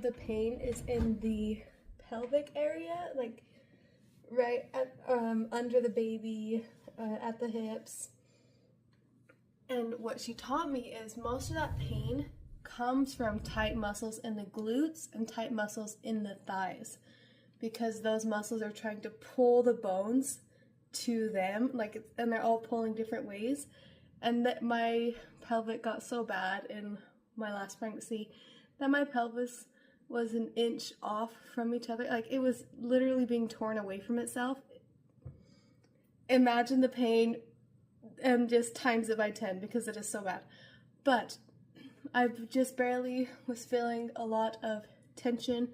The pain is in the pelvic area, like right at under the baby, at the hips. And what she taught me is most of that pain comes from tight muscles in the glutes and tight muscles in the thighs, because those muscles are trying to pull the bones to them, like, and they're all pulling different ways. And that my pelvic got so bad in my last pregnancy that my pelvis was an inch off from each other. Like, it was literally being torn away from itself. Imagine the pain, and just times it by 10 because it is so bad. But I just barely was feeling a lot of tension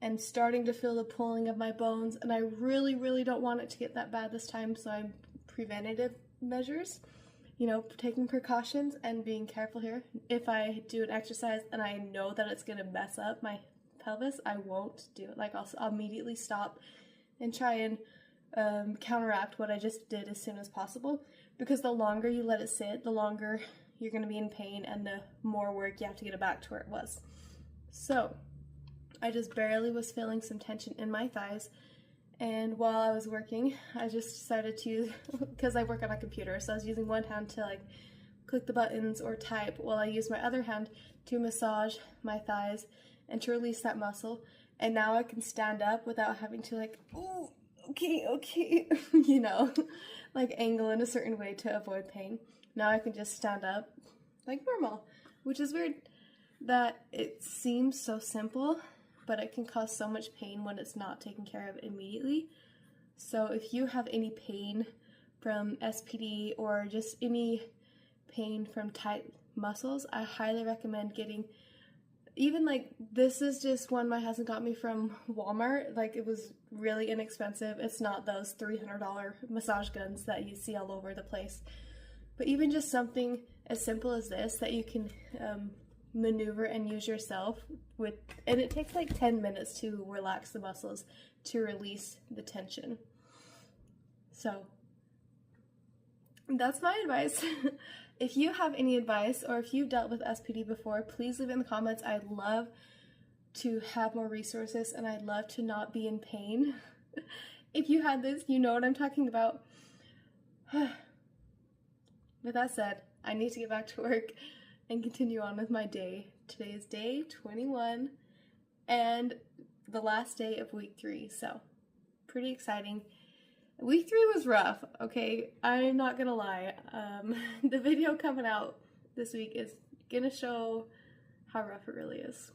and starting to feel the pulling of my bones, and I really, really don't want it to get that bad this time, so I'm preventative measures, you know, taking precautions and being careful here. If I do an exercise and I know that it's gonna mess up my pelvis, I won't do it. Like, I'll immediately stop and try and counteract what I just did as soon as possible, because the longer you let it sit, the longer you're going to be in pain and the more work you have to get it back to where it was. So I just barely was feeling some tension in my thighs, and while I was working, I just decided to, because I work on a computer, so I was using one hand to like click the buttons or type, while I used my other hand to massage my thighs and to release that muscle. And now I can stand up without having to like, oh, okay, you know, like angle in a certain way to avoid pain. Now I can just stand up like normal, which is weird that it seems so simple, but it can cause so much pain when it's not taken care of immediately. So if you have any pain from SPD or just any pain from tight muscles, I highly recommend getting, even like, this is just one my husband got me from Walmart. Like, it was really inexpensive. It's not those $300 massage guns that you see all over the place. But even just something as simple as this that you can maneuver and use yourself with, and it takes like 10 minutes to relax the muscles to release the tension. So that's my advice. If you have any advice, or if you've dealt with SPD before, please leave it in the comments. I'd love to have more resources, and I'd love to not be in pain. If you had this, you know what I'm talking about. With that said, I need to get back to work and continue on with my day. Today is day 21 and the last day of week 3, so pretty exciting. Week 3 was rough, okay? I'm not gonna lie. The video coming out this week is gonna show how rough it really is.